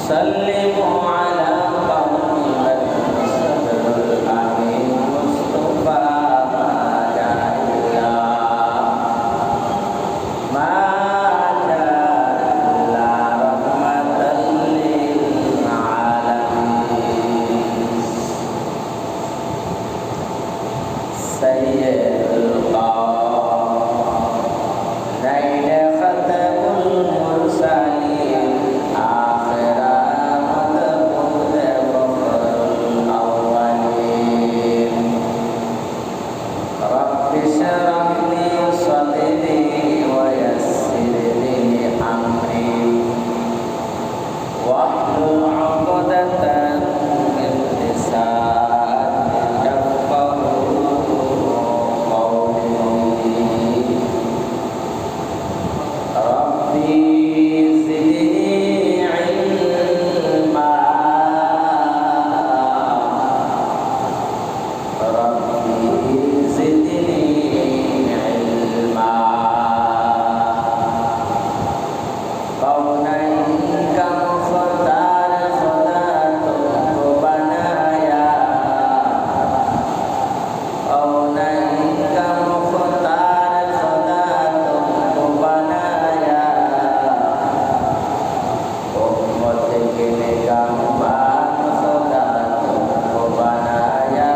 سلموا على محمد صدر الأمين مصطفى ما جاء إلا رحمة للعالمين سيد القومين ختم المرسلين آخر مدبور وفر الأولين رب اشرح لي صدري ويسر لي أمري واحلل عقدة من لساني يفقهوا قولي ربي زدني علما ربي زدني علما كونك مختار خدعت بنايا كونك مختار خدعت بنايا أمتك نجمبان خدعت بنايا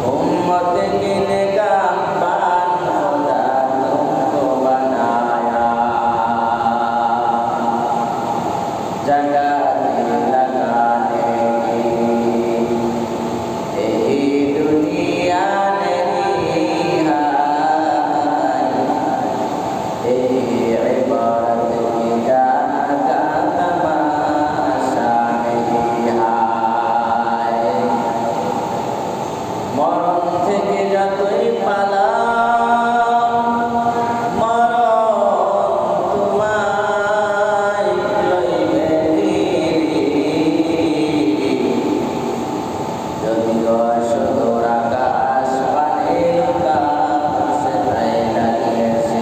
أمتك نجمبان خدعت بنايا jaga dilagane ehi dunia neri hai ehi ibarat kita kata masa neri hai মরণ থেকে যতই পালাও মরণ তোমায় লইবে যদিও সুদূর আকাশ পানে লুকাশ তাই লাগিয়েছে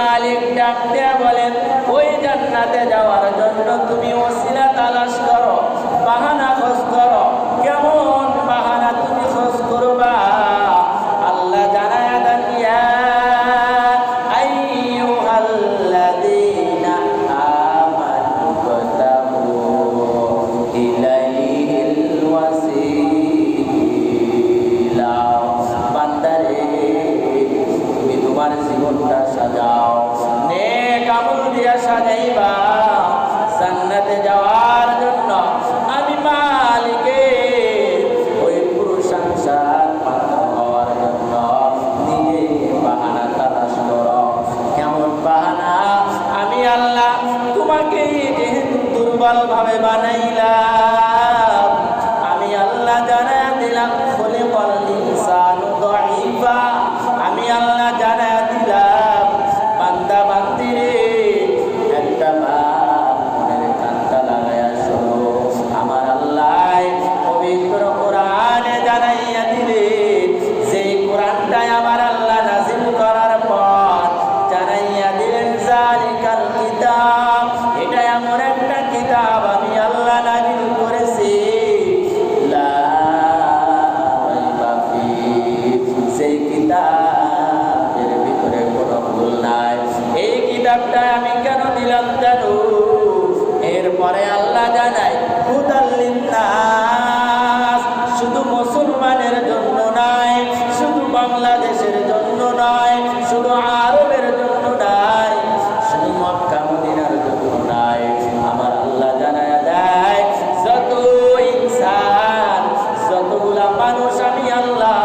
মালিক ডাক দিয়ে বলেন, ওই জান্নাতে যাওয়ার জন্য তুমি ওসিলা তালাশ করো, বাহানা খোঁজ করো। কেমন বাহানা তুমি খোঁজ করবা? আল্লাহ জানায় দেন, ইয়া আইয়ুহাল্লাযীনা আমানু বতাবু ইলাইহিল ওয়াসিলা। বান্দারে, তুমি তোমার জীবনটা সাজাও, নেক আমল দিয়া সাজাইবা জান্নাতে যাওয়ার জন্য। আমি মালিকের ওই প্রশংসার পাত্র হওয়ার জন্য নিজে বাহানা তালাশ করো। কেমন বাহানা? আমি আল্লাহ তোমাকে যেহেতু দুর্বল ভাবে বানাইলাম, আমি আল্লাহ জানায়া দিলাম খুলিকাল ইনসানু দাঈফা। আমি আল্লাহ জানায়া দিলাম, বান্দা বান্দিরে একটা মনের কানটা লাগায়া শোনো। আমার আল্লাহ পবিত্র কোরআনে জানাইয়া দিলেন, যেই কোরআনটাই আমার আল্লাহ নাযিল করার পর জানাইয়া দিলেন, যালিকাল কিতাব, এটা এমন একটা কিতাব আমি আল্লাহ নাযিল করেছি, লা রাইবা ফীহি, সেই কিতাবের ভিতরে কোনো ভুল নাই। এই কিতাবটা আমি কেন দিলাম জানো? এরপরে আল্লাহ জানায়, হুদাল লিন্নাস, শুধু মুসলমানের জন্য নয়, শুধু বাংলাদেশের জন্য নয়, শুধু আরবের জন্য নয়, শুধু মক্কা মদিনার জন্য নয়। আমার আল্লাহ জানায় দেয়, যত ইনসান, যতগুলা মানুষ আমি আল্লাহ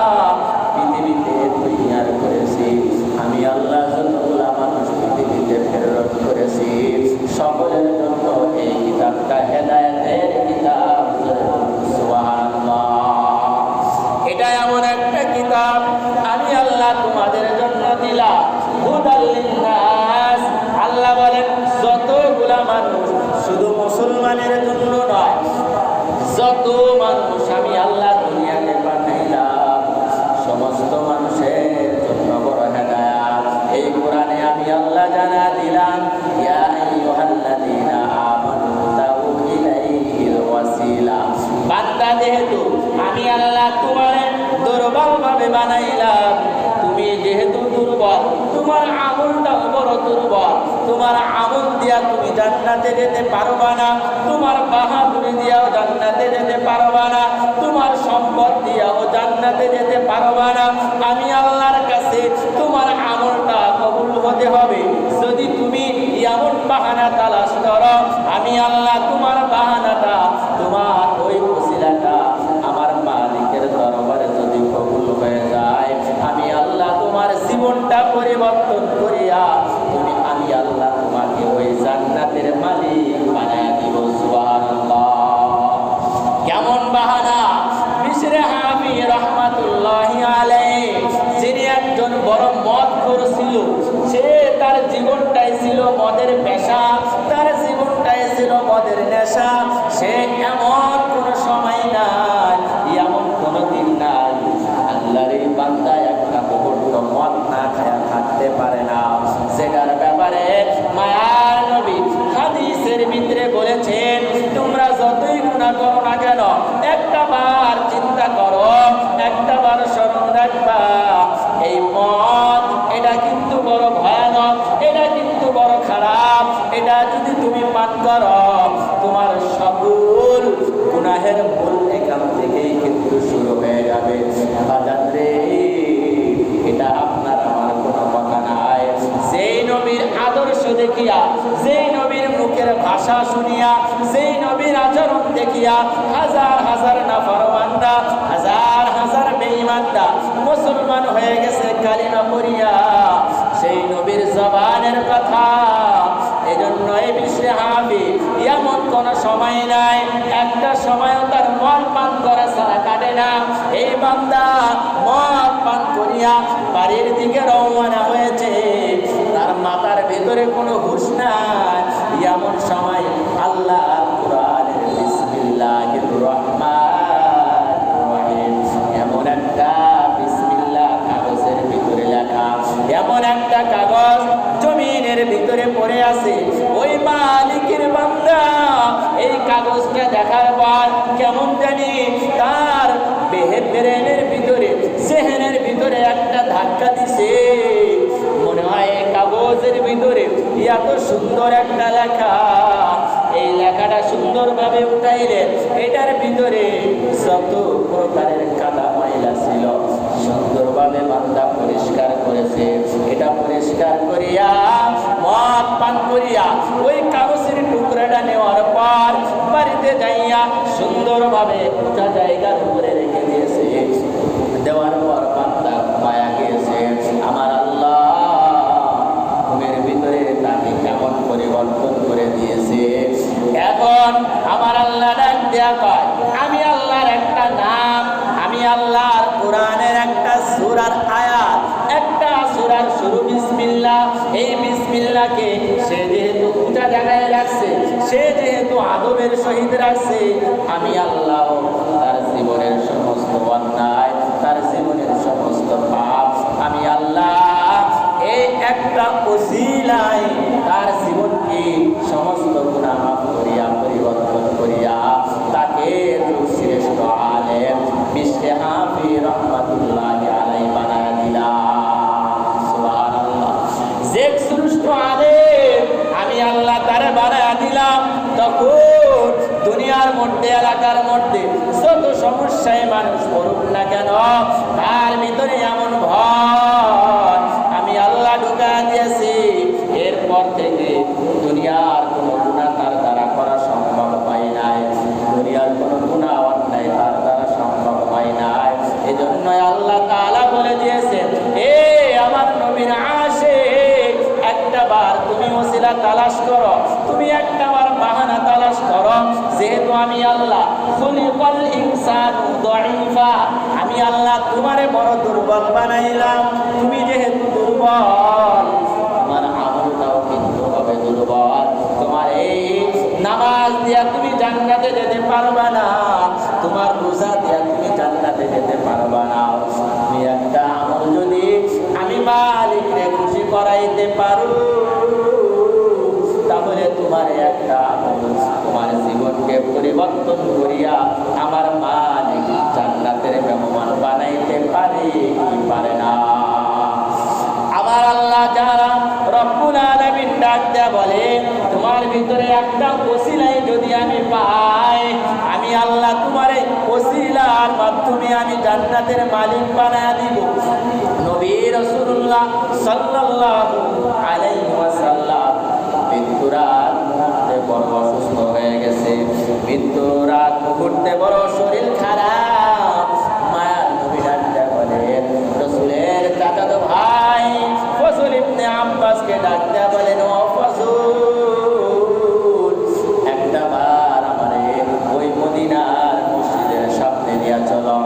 পৃথিবীতে তৈয়ার করেছি, আমি আল্লাহ যতগুলা মানুষ পৃথিবীতে প্রেরণ করেছি, সকলের জন্য এই কিতাবটা হেদায়েতের কিতাব। সুবহানাল্লাহ। এটা এমন একটা কিতাব আমি আল্লাহ তোমাদের জন্য দিলাম, হুদাল লিন্নাস। আল্লাহ বলেন, যতগুলা মানুষ, শুধু মুসলমানের জন্য নয়, যত মানুষ আমি আল্লাহ দুনিয়াতে পাঠাইলাম, সমস্ত মানুষের জন্য বড় হেদায়েত। এই কোরআনে আমি আল্লাহ জানা দিলাম, ইয়া আইয়ুহাল্লাযীনা আমানু তাউ ইলাইহিল ওয়াসিলা। বান্দা, যেহেতু আমি আল্লাহ তোমারে দুর্বল ভাবে বানাইলাম, তুমি যেহেতু দুর্বল, তোমার আমলটাও বড় দুর্বল, তোমার আমল দিয়া তুমি জান্নাতে যেতে পারবা না, তোমার বাহাদুরি দিয়াও জান্নাতে যেতে পারবা না, তোমার সম্পদ দিয়াও জান্নাতে যেতে পারবা না। আমি আল্লাহর কাছে তোমার আমলটা কবুল হতে হবে যদি তুমি এমন বাহানা তালাশ করো। আমি আল্লাহ তোমার বাহানাটা, তোমার ওই ওসিলাটা আমার মালিকের দরবারে যদি কবুল হয়ে যায়, আমি আল্লাহ তোমার জীবনটা পরিবর্তন করিয়া আমি আল্লাহ তোমাকে ওই জান্নাতের মালিক বানায় দিব। সুবহানাল্লাহ। কেমন বাহানা! বিশরে হাফি রাহমাতুল্লাহি আলাইহি, যিনি একজন বড় মদখোর ছিল, সে তার জীবনটাই ছিল মদের পেশা, তার জীবনটাই ছিল মদের নেশা। সে এমন কোন সময় নাই, এমন কোন দিন নাই আল্লাহর এই বান্দা একটা মুহূর্ত মদ না খায়া থাকতে পারে না, সেটার ব্যাপারে মায়ার নবী হাদিসের ভিতরে বলেছেন, তোমরা যতই গুনাহ করো না কেন, একটা বার চিন্তা করো, একটা বার স্মরণ রাখবা, এই মদ এটা কিন্তু বড় ভয়ানক, এটা কিন্তু বড় খারাপ। এটা যদি তুমি পান করো, তোমার সকল গুনাহের মূল এখান থেকেই কিন্তু শুরু হয়ে যাবে। বাজার রে, এটা আপনার আমার কোনো কথা নাই। যেই নবীর আদর্শ দেখিয়া, যেই নবীর মুখের ভাষা শুনিয়া, যেই নবীর আচরণ দেখিয়া হাজার হাজার নাফরমানরা, হাজার হাজার বেঈমানরা মুসলমান হয়ে গেছে কালিমা পড়িয়া, সেই নবীর জবানের কথা। এজন্য এই বিশ্বে হাবি এমন কোন সময় নাই, একটা সময়ও তার মদ পান করা ছাড়া কাটে না। এই বান্দা মদ পান করিয়া বাড়ির দিকে রওনা হয়েছে, তার মাথার ভেতরে কোনো হুঁশ নাই। এমন সময় আল্লাহ কোরআনের বিসমিল্লাহির রহমানির রহিম এমন একটা বিসমিল্লাহ কাগজের ভিতরে লেখা, এমন একটা কাগজ জমি পড়ে আছে। ওই মালিকের বান্দা এই কাগজটা দেখার পর কেমন জানি তার ব্রেনের ভিতরে, জেহেনের ভিতরে একটা ধাক্কা দিছে। মনে হয় এই কাগজের ভিতরে এত সুন্দর একটা লেখা, এই লেখাটা সুন্দরভাবে উঠাইলেন। এটার ভিতরে যত প্রকারের কাদা ময়লা ছিল সুন্দরভাবে বান্দা পরিষ্কার করেছে। এটা পরিষ্কার করিয়া মদ পান করিয়া ওই কাগজের টুকরাটা নেওয়ার পর বাড়িতে যাইয়া সুন্দরভাবে উঁচা জায়গার উপরে রেখে দিয়েছে। দেওয়ার পর বান্দা মায়া গিয়েছে। আমার আল্লাহ ঘুমের ভিতরে তাকে কেমন পরিবর্তন করে দিয়েছে। এখন আমার আল্লাহ ডাক দেয়া কয়, আমি আল্লাহর একটা নাম, আমি আল্লাহর কোরআনের একটা সূরার আয়াত, একটা সূরার শুরু বিসমিল্লাহ। এই বিসমিল্লাহকে সে যেহেতু উঁচা জায়গায় রাখছে, সে যেহেতু আদবের সহিত রাখছে, আমি আল্লাহ তার জীবনের সমস্ত অন্যায়, তার জীবনের সমস্ত পাপ আমি আল্লাহ এই একটা ওসিলায় তার জীবনকে সমস্ত গুনাহ মাফ করিয়া পরিবর্তন করিয়া তাকে শ্রেষ্ঠ আলেম বিশে হাফি রহমাতুল্লাহি আলাইহি বানায়া দিলাম। সুবহানাল্লাহ। যে শ্রেষ্ঠ আলেম আমি আল্লাহ তারে বানায়া দিলাম, তখন দুনিয়ার মধ্যে, এলাকার মধ্যে যত সমস্যায় মানুষ পড়ুক না কেন, তার ভিতরে এমন ভয় আমি আল্লাহ ঢুকা দিয়েছি। এরপর থেকে দুনিয়ার কোনো গুনাহ তার দ্বারা করা সম্ভব হয় নাই, দুনিয়ার কোনো গুনাহ অন্যায় তার দ্বারা সম্ভব হয় নাই। এই জন্যই আল্লাহ তাআলা বলে দিয়েছেন, এ আমার নবীর আশিক, একটা বার তুমি ওসিলা তালাশ করো, তুমি একটা বার বাহানা তালাশ করো। যেহেতু আমি আল্লাহ খুলিকাল ইনসানু দাঈফা, আমি আল্লাহ তোমারে বড় দুর্বল বানাইলাম। তুমি যেহেতু দুর্বল, তোমার আমলটাও কিন্তু হবে দুর্বল। তোমার এই নামাজ দিয়া তুমি জান্নাতে যেতে পারবা না, তোমার রোজা দিয়া তুমি জান্নাতে যেতে পারবা না। তুমি একটা আমল যদি আমি মালিককে খুশি করাইতে পারো, তাহলে তোমার একটা আমল তোমার জীবনকে পরিবর্তন করিয়া আমার মালিক জান্নাতের মেহমান বানাইতে পারে কি পারে না? আমার আল্লাহ যারা রব্বুল আলামিন ডাক দেয়া বলে, তোমার ভিতরে একটা ওসিলাই যদি আমি পাই, আমি আল্লাহ তোমার এই ওসিলার মাধ্যমে আমি জান্নাতের মালিক বানায়া দিব। নবী রাসূলুল্লাহ সাল্লাল্লাহু আলাইহি ওয়াসাল্লাম মৃত্যুরাত মুহূর্তে বড় অসুস্থ হয়ে গেছে, মৃত্যুরাত মুহূর্তে বড় শরীর খারাপ। মায়ার নবী ডাক দেয়া বলেন, রাসূলের চাচাতো ভাই ফজল ইবনে আব্বাসকে ডাক দেয়া বলেন, ও ফজল, একটা বার আমারে ওই মদিনার মসজিদের সামনে নিয়ে চলো,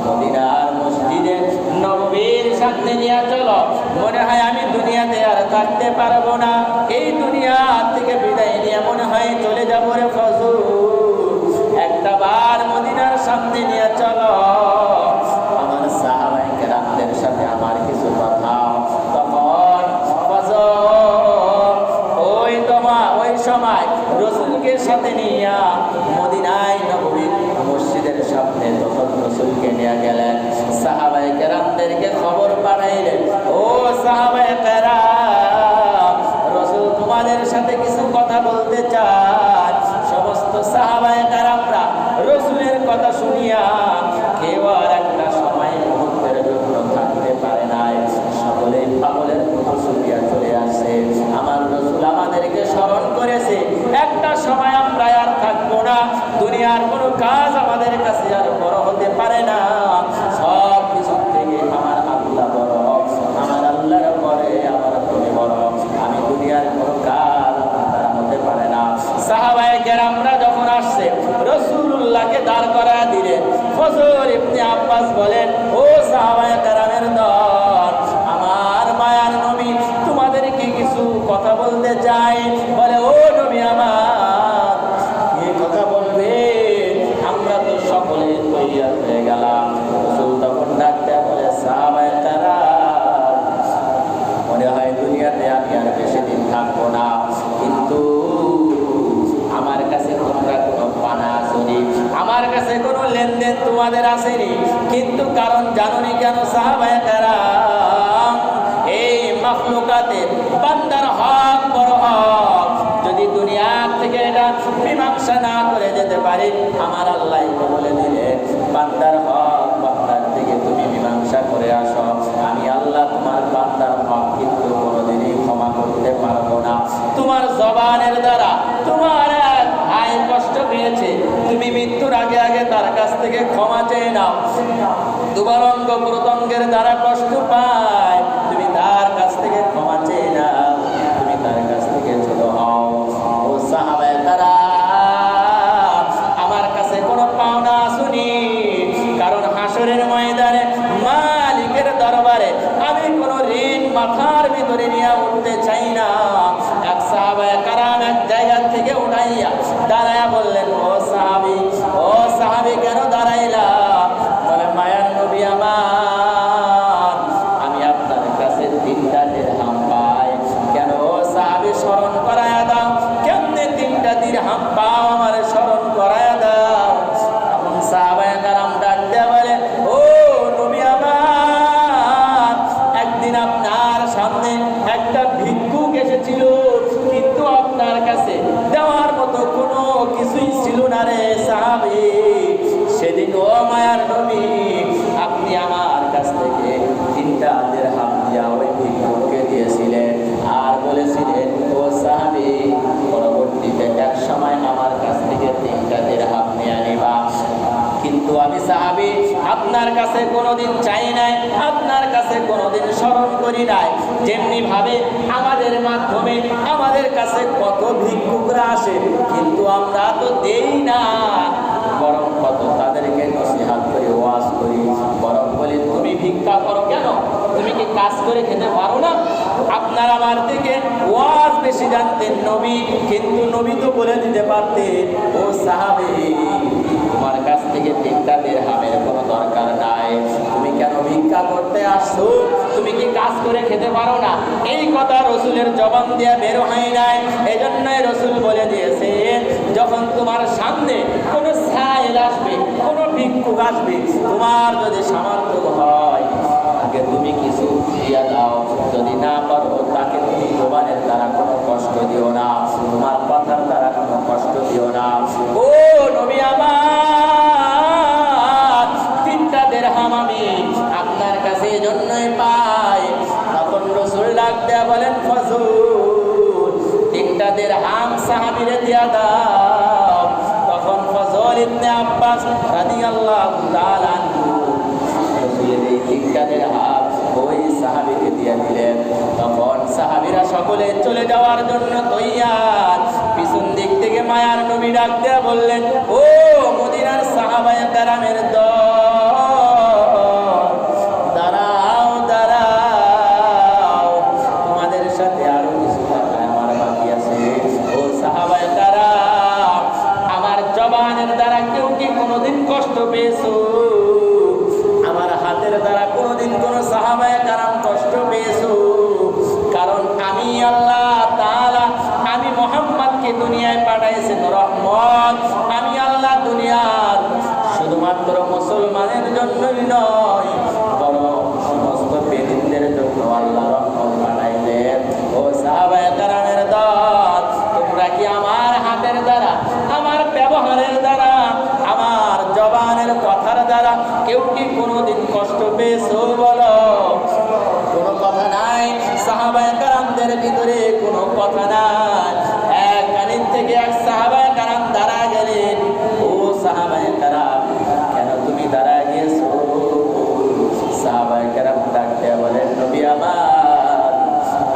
মদিনার মসজিদের নববীর সামনে নিয়ে চলো। মনে হয় আমি দুনিয়াতে আর থাকতে পারবো না, এই দুনিয়া থেকে বিদায় নিয়ে মনে হয় চলে যাবো রে ফজল, একটা বার মদিনার সামনে নিয়ে চলো, আমার সাহাবায়ে কেরামদের সাথে আমার কিছু কথা। তখন ফজল ওই সময় রাসূলকে সাথে নিয়ে মদিনায় নববী মসজিদের সামনে তখন রাসূলকে নিয়ে গেলেন। সাহাবায়ে কেরামদেরকে খবর পাঠাইলেন, ও সাহাবায়ে কেরাম, রাসূল তোমাদের সাথে কিছু কথা বলতে চান। সমস্ত সাহাবায়ে কেরামরা রাসূলের কথা শুনিয়া কেউ আর একটা সময় মুহূর্তের জন্য থাকতে পারে নাই, সকলেই পাগলের মতো ছুটিয়া চলে আসে। আমার রাসূল আমাদেরকে স্মরণ করেছে, একটা সময় আমরা আর থাকবো না, দুনিয়ার কোনো কাজ আমাদের কাছে আর বড় হতে পারে না, সব কিছু থেকে আমার আল্লাহ বড়, আমার আল্লাহর পরে আমার তুমি বড়, আমি দুনিয়ার কোনো কাজ আমার হতে পারে না। সাহাবায়ে কেরামরা যখন আসছে রাসূলুল্লাহকে দাঁড় করায় দিলেন। ফজল ইবনে আব্বাস বলেন, ও সাহাবায়ে কেরামের দল, আমার মায়ার নবী তোমাদেরকে কিছু কথা বলতে চাই। বলে, ও নবী আমার, কি কথা বলবে? আমরা তো সকলে তৈয়ার হয়ে গেলাম। রাসূল তখন ডাকতে বলে, সাহাবায়ে কেরাম, মনে হয় দুনিয়াতে আমি আর বেশি দিন থাকবো না, কাছে কোনো লেনদেন তোমাদের আসেনি, কিন্তু কারণ জানোনি কেন সাহাবায়ে কেরাম? এই মাখলুকাতের বান্দার হক বড় হক, যদি দুনিয়া থেকে এটা মীমাংসা না করে যেতে পারি, আমার আল্লাহ বলে দিলেন বান্দার হক বান্দার থেকে তুমি মীমাংসা করে আসো, আমি আল্লাহ তোমার বান্দার হক কিন্তু কোনোদিনই ক্ষমা করতে পারবো না। তোমার জবানের দ্বারা তোমার এক ভাই কষ্ট পেয়েছে, তুমি মৃত্যুর আগে আগে তার কাছ থেকে ক্ষমা চেয়ে নাও। তোমার অঙ্গ প্রত্যঙ্গের দ্বারা কষ্ট পায়, তুমি তার কাছ থেকে ক্ষমা চেয়ে নাও, তুমি তার কাছ থেকে ছোট হও। ও সাহাবায়ে কেরাম, আমার কাছে কোনো পাওনা আসুনি, কারণ হাসরের ময়দানে মালিকের দরবারে আমি কোনো ঋণ মাথার ভিতরে নিয়ে উঠতে চাই না। এক সাহাবায়ে কেরাম এক জায়গা থেকে উঠাইয়া দাঁড়ায়া বললেন, ও সাহাবী কেন দাঁড়াইলা? বলে, মায়ার নবী আমার, আমি আপনার কাছে 3টা দিরহাম পাই। কেন সাহাবী স্মরণ করায়া দাও, কেমনে 3টা দিরহাম পাও আমার স্মরণ করায়া দাও। তখন সাহাবায়ে কেরাম ডাক দেয়া বলে, ও নবী আমার, একদিন আপনার সামনে একটা ভিক্ষুক এসেছিল, কিন্তু আপনার কাছে দেওয়ার মতো কোনো কিছুই ছিল না রে সাহাবী। সেদিন ও মায়ার নবী, আপনি আমার কাছ থেকে 3টা দিরহাম দিয়া ওই ভিক্ষুককে দিয়েছিলেন, আর বলেছিলেন, ও সাহাবী, পরবর্তীতে এক সময় আমার কাছ থেকে 3টা দিরহাম নিয়ে নিবা। কিন্তু আমি সাহাবী আপনার কাছে কোনোদিন চাই নাই, আপনার কাছে কোনোদিন স্মরণ করি নাই। যেমনি ভাবে আমাদের মাধ্যমে আমাদের কাছে কত ভিক্ষুকরা আসে, কিন্তু আমরা তো দেই না, বরং কত তাদেরকে নসিহত করি, ওয়াজ করি, বরং বলি তুমি ভিক্ষা করো কেন? তুমি কি কাজ করে খেতে পারো না? আপনার আমার থেকে ওয়াজ বেশি জানতেন নবী, কিন্তু নবী তো বলে দিতে পারতেন, ও সাহাবী, তোমার কাছ থেকে 3টা দিরহামের কোনো দরকার নাই, তুমি কেন ভিক্ষা করতে আসছো? তুমি কি কাজ করে খেতে পারো না? এই কথা রসুলের জবান দিয়ে বের হয় নাই। এই জন্যই রসুল বলে দিয়েছেন, যখন তোমার সামনে কোনো সাইল আসবে, কোনো ভিক্ষুক আসবে, তোমার যদি সামর্থ্য হয় তাকে তুমি কিছু দিয়া দাও, যদি না পারো তাকে তুমি জবানের দ্বারা কোনো কষ্ট দিও না, তোমার কথার দ্বারা কোনো কষ্ট দিও না। ও নবী আমার, 3টা দিরহাম আমি আপনার কাছে এই জন্যই পাই। তখন রসুল ডাক দেয়া বলেন, ফজল, 3টা দিরহাম সাহাবীরে দিয়া দাও। তখন ফজল ইবনে আব্বাস রাদিয়াল্লাহু তাআলা আনহু রসুলের এই 3টা দিরহাম ওই সাহাবীকে দিয়ে দিলেন। তখন সাহাবীরা সকলে চলে যাওয়ার জন্য তৈয়ার। পিছন দিক থেকে মায়ার নবী ডাক দেয়া বললেন, ও মদিনার সাহাবায়ে কেরামের দল, দাঁড়াও দাঁড়াও, তোমাদের সাথে আরো কিছু কথা আমার বাকি আছে। ও সাহাবায়ে কেরাম, আমার জবানের দ্বারা কেউ কি কোনোদিন কষ্ট পেয়েছো? আমার হাতের দ্বারা কোনোদিন কোন সাহাবায়ে কেরাম কষ্ট পেয়েছো? কারণ আমি আল্লাহ তাআলা, আমি মুহাম্মদকে দুনিয়ায় পাঠাইছেন রহমত। আমি আল্লাহ দুনিয়ার শুধুমাত্র মুসলমানের জন্যই নয়, বরং সমস্ত বেদিনদের জন্য আল্লাহ রহমত পাঠাইলেন। ও সাহাবায়ে কেরামের দল, তোমরা কি আমার হাতের দ্বারা, আমার ব্যবহারের দ্বারা, আমার জবানের কথার দ্বারা কেউ কি কোনোদিন কষ্ট পেয়েছো? বলো, কোনো কথা নাই। সাহাবায়ে কেরামদের ভিতরে কোনো কথা নাই। এক কানিন থেকে এক সাহাবায়ে কেরাম দাঁড়া গেলেন। ও সাহাবায়ে কেরাম, কেন তুমি দাঁড়া গিয়েছো? সাহাবায়ে কেরাম ডাক দেয়া বলেন, নবী আমার,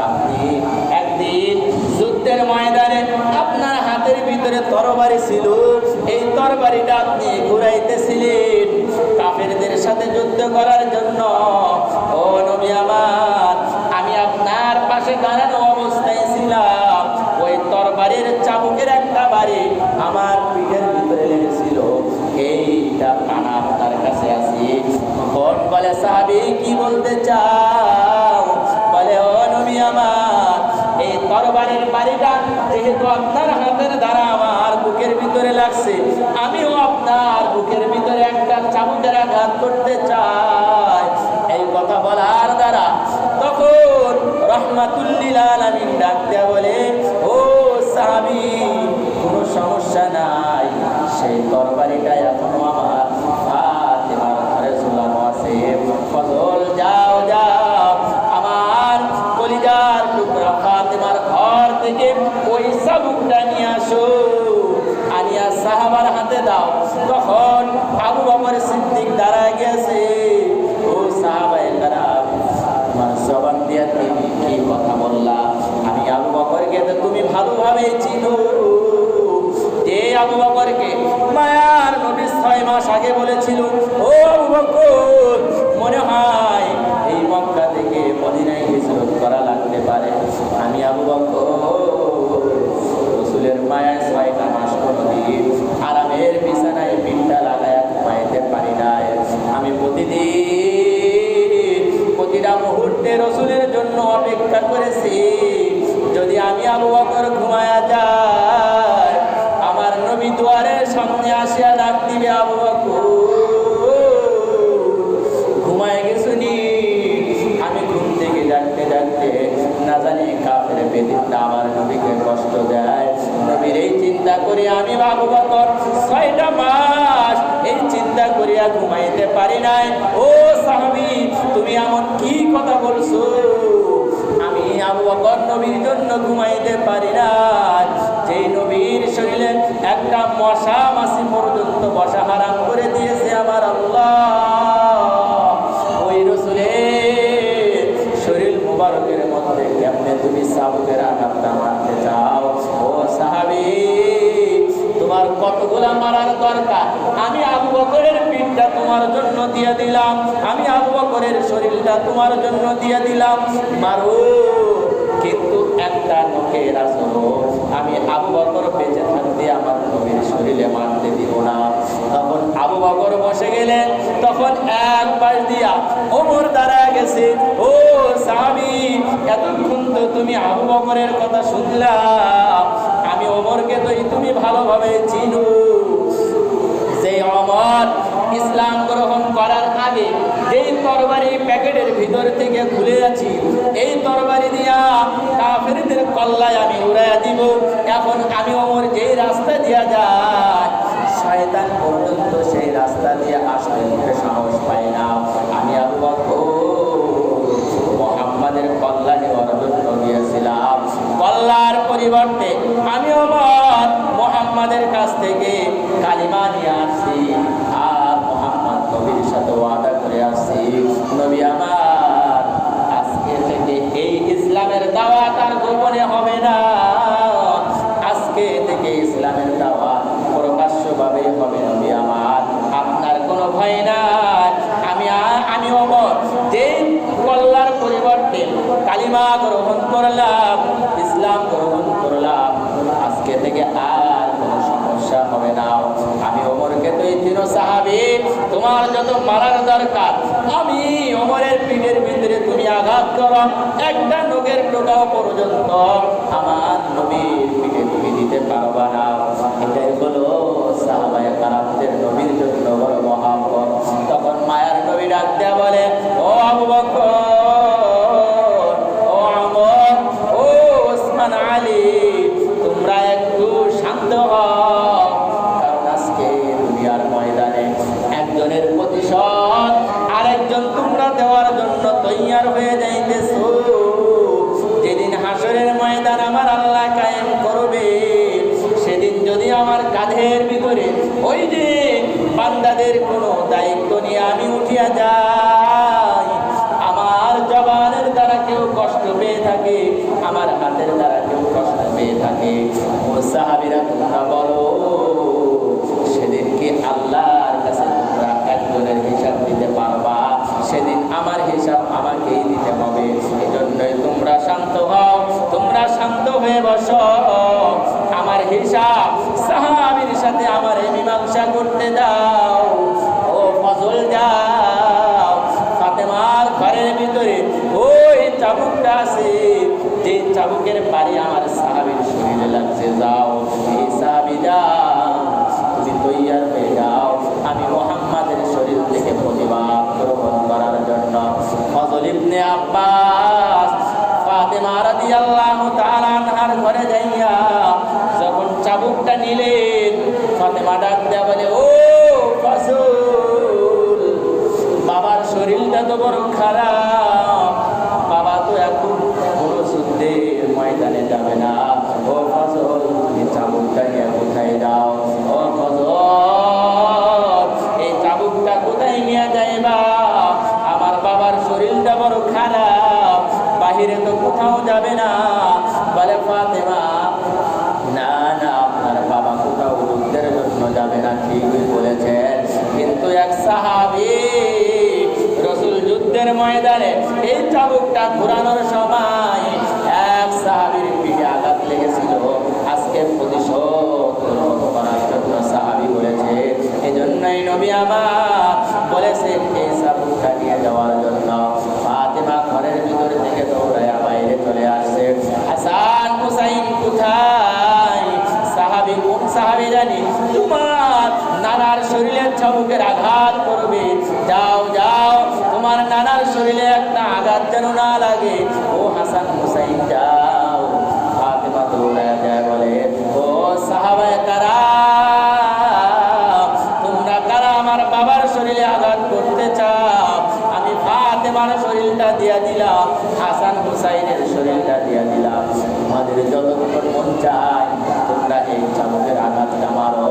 আপনি একদিন যুদ্ধের ময়দানে আপনার হাতের ভিতরে তরবারি ছিল, এই তরবারিটা আপনি ঘুরাইতেছিলেন কাফেরদের সাথে যুদ্ধ করার জন্য। ও নবী আমার, আমি আপনার পাশে দাঁড়ানো অবস্থায় ছিলাম, ওই তরবারির চাবুকের একটা বাড়ি আমার পিঠের ভিতরে লেগেছিল, এইটা কানা আপনার কাছে আছে। তখন বলে, সাহাবী কি বলতে চাও? বলে, ও নবী আমার, এই তরবারির বাড়িটা যেহেতু আপনার হাতের দ্বারা আমার বুকের ভিতরে লাগছে, আমিও আপনার বুকের ভিতরে একটা চাবুকের আঘাত করতে চাই। এই কথা বলার দ্বারা তখন রহমাতুল্লিল আলামিন ডাক দেয়া বলে, ও সাহাবী, কোনো সমস্যা নাই, সেই তরবারিটা এখনো আমার ফাতেমার ঘরে ঝুলানো আছে। ফজল যাও যাও, আমার কলিজার টুকরা ফাতেমার ঘর থেকে ওই চাবুকটা নিয়ে আসো, আনিয়া সাহাবার হাতে দাও। তখন আবু বকর সিদ্দিক দাঁড়ায় গেছে। ও সাহাবায়ে কেরাম, তোমার জবান দিয়া তুমি কি কথা বললা? আমি আবু বকরকে তো তুমি ভালোভাবে চিনো, যে আবু বকরকে মায়ার নবী 6 মাস আগে বলেছিল, ও আবু বকর, মনে হয় এই মক্কা থেকে মদিনায় হিজরত করা লাগতে পারে। আমি আবু বকর রাসূলের মায়ায় 6টা মাস কোনদিন আরামের বিছানায় পিঠটা লাগায়া ঘুমাইতে পারি নাই। আমি প্রতিটা মুহূর্তে রাসূলের জন্য অপেক্ষা করেছি। যদি আমি আবু বকর ঘুমায়া যাই, আমার নবী দুয়ারের সামনে আসিয়া ডাক দিবে, আবু বকর ঘুমায় গেছুনি? আমি ঘুম থেকে ডাকতে ডাকতে না জানি কাফের বেদিনটা আমার নবীকে কষ্ট দেয়। নবীর এই চিন্তা করি আমি আবু বকর 6টা মাস এই চিন্তা করিয়া ঘুমাইতে পারি নাই। ও সাহাবী, তুমি এমন কি কথা বলছো? আমি আবু বকর নবীর জন্য ঘুমাইতে পারি না, যেই নবীর শরীরে একটা মশা মাছি পর্যন্ত বসা হারাম করে দিয়েছে আমার আল্লাহ, ওই রাসূলের শরীর মুবারকের মধ্যে কেমনে তুমি চাবুকের আঘাতটা মারতে চাও? ও সাহাবী, তোমার কতগুলা মারার দরকার? আমি আবু বকরের পিঠটা তোমার জন্য দিয়ে দিলাম, আমি আবু বকরের শরীরটা তোমার জন্য দিয়ে দিলাম, মারো, কিন্তু একটা নখের আসর আমি আবু বকর বেঁচে থাকতে আমার নবীর শরীরে মারতে দিব না। তখন আবু বকর বসে গেলেন। তখন এক পাশ দিয়া ওমর দাঁড়ায় গেছে। ও সাহাবী, এতক্ষণ তো তুমি আবু বকরের কথা শুনলা, আমি ওমরকে তো তুমি ভালোভাবে চিনো। যে ওমর ইসলাম গ্রহণ করার আগে যেই তরবারি প্যাকেটের ভিতর থেকে খুলে আছি, এই তরবারি দিয়া কাফেরদের কল্লায় আমি উড়াইয়া দিব। এখন আমি ওমর যেই রাস্তা দিয়া যায়, শয়তান পর্যন্ত সেই রাস্তা দিয়ে আসতে সাহস পায় না। আমি আবু বকর মুহাম্মাদের কল্লা নেওয়ার জন্য গিয়েছিলাম, কল্লার পরিবর্তে আমি ওমর মুহাম্মাদের কাছ থেকে কালিমা নিয়ে আসছি, আর মুহাম্মদ নবীর সাথে ওয়াদা করে আসছি, নবী আমার আজকে থেকে এই ইসলামের দাওয়াত আর গোপনে হবে না, আজকে থেকে ইসলামের দাওয়াত প্রকাশ্যভাবে হবে। নবী আমার, আপনার কোনো ভয় নাই। আমি ওমর যে কল্লার পরিবর্তে কালিমা গ্রহণ করলাম, ইসলাম গ্রহণ করলাম, আজকে থেকে আর কোনো সমস্যা হবে না। আমি ওমরকে তুই চিনো সাহাবী, তোমার যত মারার দরকার আমি ওমরের পিঠের ভিতরে তুমি আঘাত করো, একটা নখের টোকাও পর্যন্ত আমার নবীর পিঠে তুমি দিতে পারবা না। এটাই হলো সাহাবায়ে কেরামদের নবীর জন্য বড় মহব্বত। তখন মায়ার নবী ডাক দেয়া বলে, ও আবু বকর, ও ওমর, ও ওসমান আলী, তোমরা একটু শান্ত হও, কারণ আজকে দুনিয়ার ময়দানে একজনের প্রতিশোধ আরেকজন তোমরা দেওয়ার জন্য তৈয়ার হয়ে যাইতেছো। যেদিন হাসরের ময়দান আমার আল্লাহ কায়েম করবে, সেদিন যদি আমার কাঁধের ভিতরে ওই যে বান্দাদের কোনো দায়িত্ব নিয়ে আমি উঠিয়া যাই, আমার জবানের দ্বারা কেউ কষ্ট পেয়ে থাকে, আমার হাতের দ্বারা কেউ কষ্ট পেয়ে থাকে, ও সাহাবীরা তোমরা বলো, সেদিন কি আল্লাহর কাছে তোমরা একজনের হিসাব দিতে পারবা? সেদিন আমার হিসাব আমাকেই দিতে হবে। এজন্যই তোমরা শান্ত হও, তোমরা শান্ত হয়ে বসো, আমার হিসাব সাহাবীর সাথে আমার মীমাংসা করতে দাও। ও ফজল যাও, ফাতেমার ঘরের ভিতরে ওই চাবুকটা আছে, যে চাবুকের বাড়ি আমার সাহাবীর শরীরে লাগছে, যাও এই সাহাবী যাও, তুমি তৈয়ার হয়ে যাও আমি মুহাম্মাদের শরীর থেকে প্রতিবাদ গ্রহণ করার জন্য। ফজল ইবনে আব্বাস ফাতেমা রাদিয়াল্লাহু তাআলা আনহার ঘরে যাইয়া যখন চাবুকটা নিলেন, ফাতেমা ডাক দেয়া বলে, ও ফজল, বাবার শরীরটা তো বড় খারাপ, বাবা তো এখন বড় যুদ্ধের ময়দানে যাবে না। ও ফজল, তুমি চাবুকটা নিয়ে কোথায় যাও? ও ফজল, এই চাবুকটা কোথায় নিয়ে যাইবা? আমার বাবার শরীরটা বড় খারাপ, বাহিরে তো কোথাও যাবে না। বলে ফাতেমা, না না, আপনার বাবা কোথাও যুদ্ধের জন্য যাবে না, ঠিকই বলেছেন, কিন্তু এক সাহাবী রাসূল যুদ্ধের ময়দানে এই চাবুকটা ঘোরানোর সময় এক সাহাবীর পিঠে আঘাত লেগেছিল, আজকে প্রতিশোধ গ্রহণ করার জন্য সাহাবী বলেছে, এজন্যই নবী আমার বলেছেন এই চাবুকটা নিয়ে যাওয়ার জন্য। ফাতেমা ঘরের ভিতর থেকে দৌড়াইয়া বাইরে চলে আসছে। হাসান হুসাইন কোথায়? সাহাবী কোন সাহাবী জানি, তোমার নানার শরীরে চাবুকের আঘাত করবে, যাও যাও, তোমার নানার শরীরে একটা আঘাত যেন না লাগে। ও হাসান হুসাইন যাও। ফাতেমা দৌড়াইয়া যায়, বলে, ও সাহাবায়ে কারাম, তোমরা কারা আমার বাবার শরীরে আঘাত করতে চাও? আমি ফাতেমার শরীরটা দিয়া দিলাম, হাসান হুসাইনের শরীরটা দিয়া দিলাম, তোমাদের যতক্ষণ মন চায় তোমরা এই চাবুকের আঘাতটা মারো।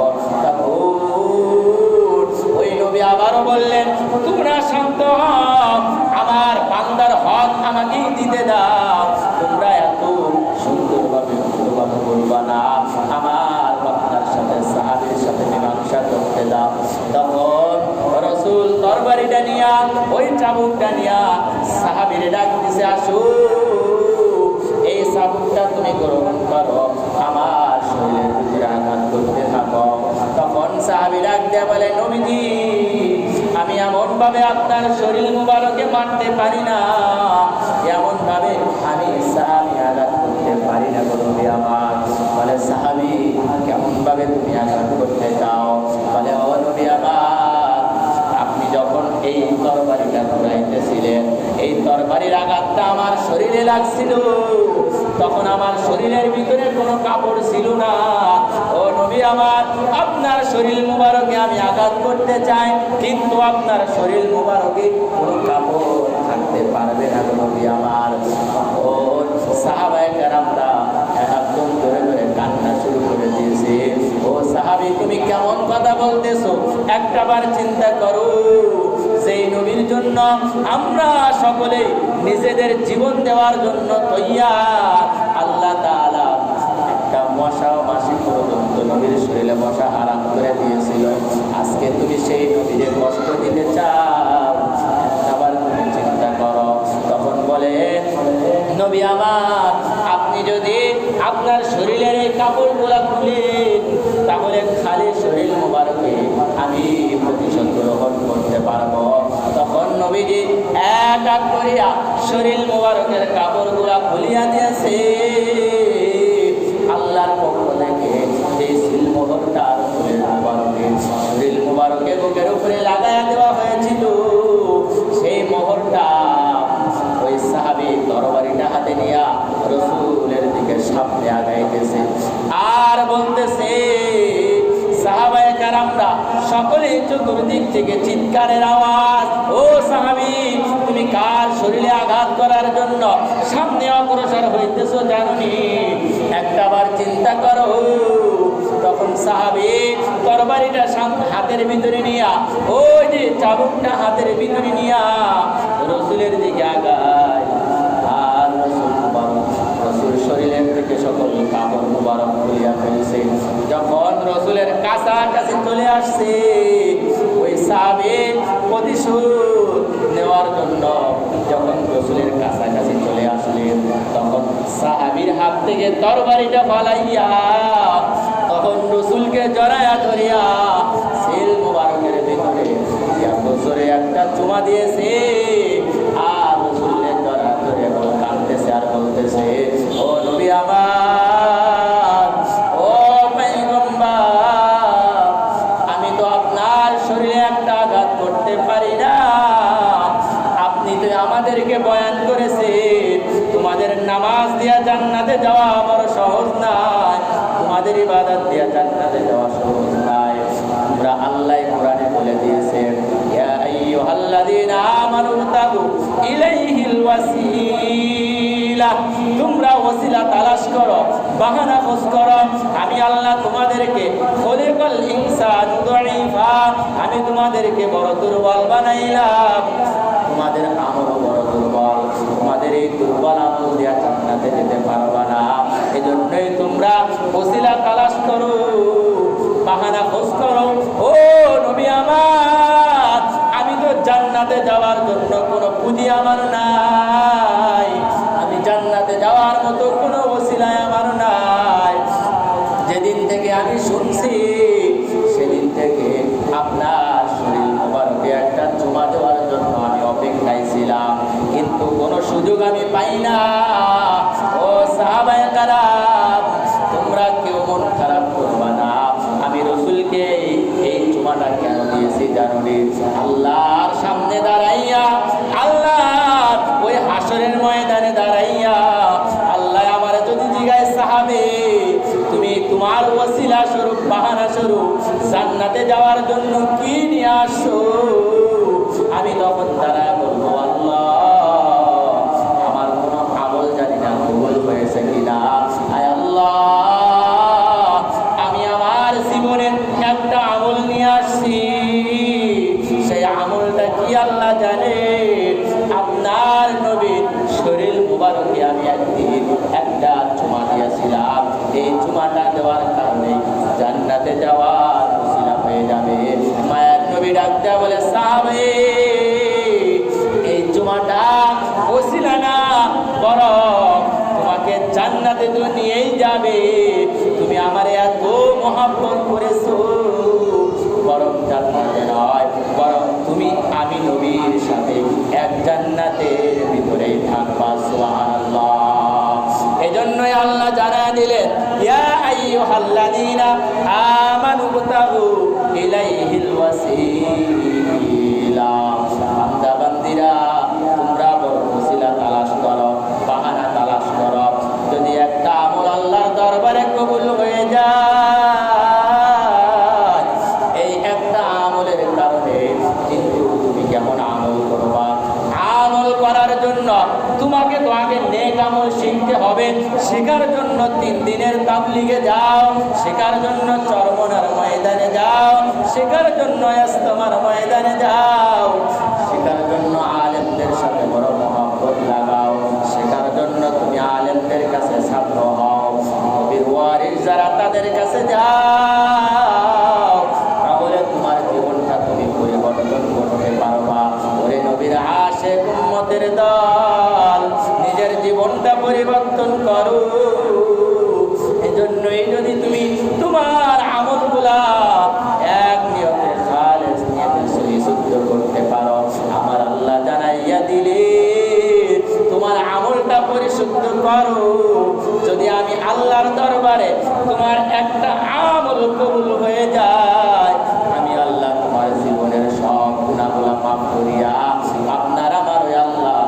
ওই নবী আবারও বললেন, তোমরা শান্ত হও, আমার বান্দার হক আমাকেই দিতে দাও, তোমরা এত সুন্দরভাবে কথা বলবা না, আমার বান্দার সাথে সাহাবীর সাথে মীমাংসা করতে দাও। তখন রাসূল তরবারিটা নিয়া, ওই চাবুকটা নিয়া সাহাবীর ডাক দিছে, আসো এই চাবুকটা তুমি গ্রহণ করো, আমার শরীরের ভিতরে আঘাত করতে থাকো। তখন সাহাবী ডাক দেয়া বলে, নবীজি, আমি এমন ভাবে আপনার শরীর মুবারকে মারতে পারি না, এমন ভাবে আমি সাহাবী আঘাত করতে পারি না গো নবী আমার। বলে, সাহাবী কেমন ভাবে তুমি আঘাত করতে চাও? বলে, ও নবী আমার, আপনি যখন এই তরবারিটা ঘুরাইতেছিলেন, এই তরবারির আঘাতটা আমার শরীরে লাগছিল, তখন আমার শরীরের ভিতরে কোনো কাপড় ছিল না। ও নবী আমার, আপনার শরীর মুবারকে আমি আঘাত করতে চাই, কিন্তু আপনার শরীর মুবারকে কোনো কাপড় থাকতে পারবে না গো নবী আমার। ও সাহাবায়ে কেরামরা একদম ধরে ধরে কান্না শুরু করে দিয়েছে। ও সাহাবী, তুমি কেমন কথা বলতেছো? একটাবার চিন্তা করো, সেই নবীর জন্য আমরা সকলে নিজেদের জীবন দেওয়ার জন্য তৈয়ার। আল্লাহ তাআলা একটা মশা মাসি পর্যন্ত নবীর শরীরে মশা হারাম করে দিয়েছিল, আজকে তুমি সেই নবীরে কষ্ট দিতে চাও? একটাবার তুমি চিন্তা করো। তখন বলে, নবী আমার, আপনি যদি আপনার শরীরের এই কাপড়গুলা খুলেন, তাহলে খালি শরীর মুবারকে আমি প্রতিশোধ গ্রহণ করতে পারবো। তখন নবীজি এক এক করিয়া শরীর মুবারকের কাপড়গুলা খুলিয়া দিয়েছে। আল্লাহর পক্ষ থেকে এই সিলমোহরটা শরীর মুবারকে বুকের উপরে লাগাইয়া দেওয়া হয়েছিল, সেই মোহরটা ওই সাহাবী তরবারিটা হাতে নিয়া রাসূলের দিকে সামনে আগাইতেছে আর বলতেছে, সাহাবায়ে কেরামরা সকলে চতুর্দিক থেকে চিৎকারের আওয়াজ, ও সাহাবী, তুমি কার শরীরে আঘাত করার জন্য সামনে অগ্রসর হইতেছো জানোনি? একটাবার চিন্তা করো। তখন সাহাবী তরবারিটা হাতের ভিতরে নিয়া, ওই যে চাবুকটা হাতের ভিতরে নিয়া রাসূলের দিকে আগায়, আর রাসূল শরীরের থেকে সকল কাপড় মুবারক খুলিয়া ফেলছে। যখন রাসূলের কাছাকাছি চলে আসছে, ওই সাহাবী প্রতিশোধ নেওয়ার জন্য যখন রাসূলের কাছাকাছি চলে আসলেন, তখন সাহাবীর হাত থেকে তরবারিটা ফালাইয়া তখন রাসূলকে জড়ায়া ধরিয়া সিল মুবারকের ভিতরে এত জোরে একটা চুমা দিয়েছে, আর রাসূলের জড়া ধরে কাঁদতেছে আর বলতেছে, ও নবী তোমাদের ইবাদত দিয়ে জান্নাতে যাওয়া সহজ নয়। তোমরা আল্লাহ কোরআনে বলে দিয়েছেন, ইয়া আইয়ুহাল্লাযীনা আমানু তাবু ইলাইহিল ওয়াসিলা, তোমরা ওসিলা তালাশ করো, বাহানা খোঁজ করো। আমি আল্লাহ তোমাদেরকে খলিকাল ইনসান দাঈফা, আমি তোমাদেরকে বড় দুর্বল বানাইলাম, তোমাদের আমল বড় দুর্বল, তোমাদের এই দুর্বল আমল দিয়া জান্নাতে যেতে পারবা না। এজন্যই তোমরা ওসিলা তালাশ করো, বাহানা খোঁজ করো। ও নবী আমার, আমি তো জান্নাতে যাওয়ার জন্য কোনো পুঁজি আমার নাই, আমি জান্নাতে যাওয়ার মতো কোনো ওসিলা আমার নাই। যেদিন থেকে আমি শুনছি সেদিন থেকে আপনার শরীর মোবারকে একটা চুমা দেওয়ার জন্য আমি অপেক্ষায় ছিলাম, কিন্তু কোনো সুযোগ আমি পাই না। ও সাহাবায়ে কেরাম, তোমরা কেউ মন খারাপ করবা না। আমি রাসূলকে এই চুমাটা কেন দিয়েছি জানুনি? আল্লাহর সামনে দাঁড়াইয়া, আল্লাহর ওই হাসরের ময়দানে দাঁড়াইয়া আল্লাহ আমার যদি জিগায়, সাহাবে তুমি তোমার ওসিলা স্বরূপ, বাহানা স্বরূপ জান্নাতে যাওয়ার জন্য কি নিয়ে আসছো? আমি তখন দাঁড়ায় বলবো, আল্লাহ আমার কোনো আমল জানি না কবুল হয়েছে কিনা। আয় আল্লাহ, আমি আমার জীবনের একটা আমল নিয়ে আসছি, সেই আমলটা কি আল্লাহ জানে। আপনার নবীর শরীর মুবারকে আমি একদিন একটা চুমা দিয়েছিলাম, এই চুমাটা দেওয়ার কারণে জান্নাতে যাওয়ার ওসিলা হয়ে যাবে। মায়ার নবী ডাকতে বলে, সাহাবে এই চুমাটা ওসিলা না, বরং তোমাকে জান্নাতে তো নিয়েই যাবে। তুমি আমারে এত মহব্বত করেছো, বরং জান্নাতে নয়, বরং তুমি আমি নবীর সাথে এক জান্নাতের ভিতরেই থাকবা। সুবহানাল্লাহ। এজন্যই আল্লাহ জানায় দিলেন, ইয়া আইয়ুহাল্লাযীনা আমানু তাবু ইলাইহিল ওয়াসিলা, বান্দা বান্দিরা তোমরা বড় ওসিলা তালাশ করো, বাহানা তালাশ করো। যদি একটা আমল আল্লাহর দরবারে কবুল হয়ে যায়, এই একটা আমলের কারণে কিন্তু তুমি কেমন আমল করবা। আমল করার জন্য তোমাকে তো আগে নেক আমল শিখতে হবে। শেখার জন্য 3 দিনের তাবলীগে যাও, শেখার জন্য চরমনার ময়দানে যাও, শেখার জন্য ইস্তেমার ময়দানে যাও, শেখার জন্য আলেমদের সাথে বড় মহব্বত লাগাও, শেখার জন্য তুমি আলেমদের কাছে ছাত্র হও, নবীর ওয়ারিস যারা তাদের কাছে যাও, তাহলে তোমার জীবনটা তুমি পরিবর্তন করতে পারবা। ওরে নবীর আশিক উম্মতের দল, নিজের জীবনটা পরিবর্তন করো। এজন্যই যদি তুমি তোমার আমলগুলা এক নিয়তে খালেস নিয়তে শুদ্ধ করতে পারো, আমার আল্লাহ জানাইয়া দিলে তোমার আমলটা পরিশুদ্ধ করো। যদি আমি আল্লাহর দরবারে তোমার একটা আমল কবুল হয়ে যায়, আমি আল্লাহ তোমার জীবনের সব গুনাহগুলা মাফ করিয়া আপনার আমার ওই আল্লাহ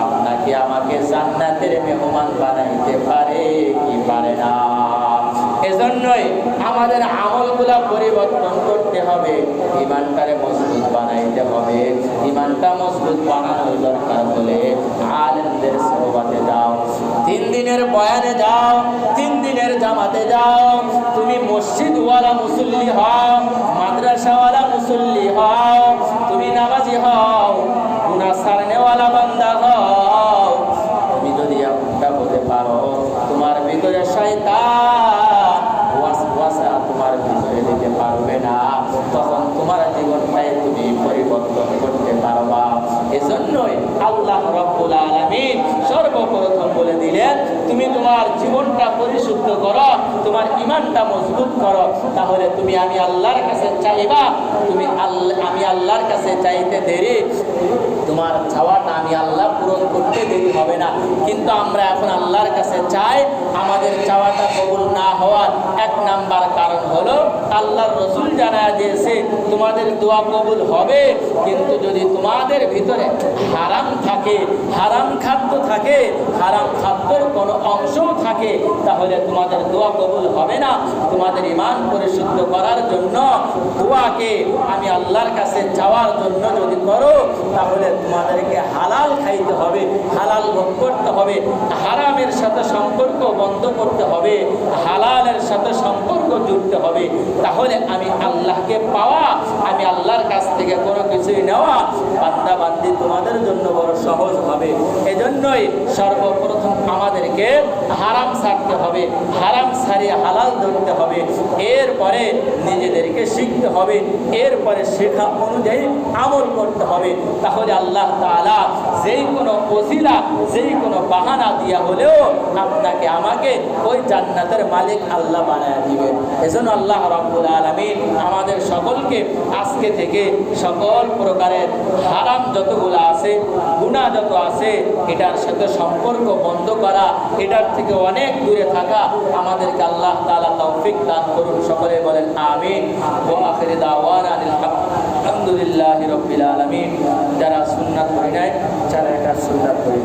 আপনাকে আমাকে জান্নাতের মেহমান বানাইতে পারে কি পারে না। এজন্যই আমাদের আমলগুলা পরিবর্তন করতে হবে, ঈমানটারে মজবুত বানাইতে হবে। ঈমানটা মজবুত বানানোর দরকার হলে আলেমদের সোহবতে যাও, 3 দিনের বয়ানে যাও, 3 দিনের জামাতে যাও। তুমি মসজিদওয়ালা মুসল্লি হও, মাদ্রাসাওয়ালা মুসল্লি হও, তুমি নামাজি হও, গুনাহ ছাড়নেওয়ালা বান্দা হও। তুমি যদি এমনটা হতে পারো, তোমার ভিতরে শয়তান ওয়াসওয়াসা তোমার ভিতরে দিতে পারবে না, তখন তোমার জীবনটাই তুমি পরিবর্তন করতে পারবা। এজন্যই আল্লাহ রাব্বুল আলামিন সর্বপ্রথম বলে দিলেন, তুমি তোমার জীবনটা পরিশুদ্ধ করো, তোমার ঈমানটা মজবুত করো, তাহলে তুমি আমি আল্লাহর কাছে চাইবা। তুমি আমি আল্লাহর কাছে চাইতে দেরি, তোমার চাওয়াটা আমি আল্লাহ পূরণ করতে দেরি হবে না। কিন্তু আমরা এখন আল্লাহর কাছে চাই, আমাদের চাওয়াটা কবুল না হওয়ার নাম্বার কারণ হলো আল্লাহর রসুল জানায়া দিয়েছে তোমাদের দোয়া কবুল হবে, কিন্তু যদি তোমাদের ভিতরে হারাম থাকে, হারাম খাদ্য থাকে, হারাম খাদ্যর কোনো অংশও থাকে, তাহলে তোমাদের দোয়া কবুল হবে না। তোমাদের ঈমান পরিশুদ্ধ করার জন্য দোয়াকে আমি আল্লাহর কাছে চাওয়ার জন্য যদি করো, তাহলে তোমাদেরকে হালাল খাইতে হবে, হালাল ভোগ করতে হবে, হারামের সাথে সম্পর্ক বন্ধ করতে হবে, হালালের সাথে সম্পর্ক জুড়তে হবে। তাহলে আমি আল্লাহকে পাওয়া, আমি আল্লাহর কাছ থেকে কোনো কিছুই নেওয়া বান্দা বান্দি তোমাদের জন্য বড় সহজ হবে। এজন্যই সর্বপ্রথম আমাদেরকে হারাম ছাড়তে হবে, হারাম ছাড়িয়ে হালাল ধরতে হবে, এরপরে নিজেদেরকে শিখতে হবে, এরপরে শেখা অনুযায়ী আমল করতে হবে। তাহলে আল্লাহ তাআলা যেই কোনো ওসিলা, যেই কোনো বাহানা দিয়া হলেও আপনাকে আমাকে ওই জান্নাতের মালিক আল্লাহ বানায় দিবেন। এজন্য আল্লাহ রাব্বুল আলামিন আমাদের সকলকে আজকে থেকে সকল প্রকারের হারাম যতগুলো আছে, গুনাহ যত আছে, এটার সাথে সম্পর্ক বন্ধ করা, এটার থেকে অনেক দূরে থাকা আমাদেরকে আল্লাহ তাআলা তৌফিক দান করুন। সকলে বলেন আমিন। ওয়া আখিরু দাওয়ানা আলহামদুলিল্লাহি রাব্বিল আলামিন। যারা সুন্নাত পড়ে নাই, যারা এটা সুন্নাত পড়ে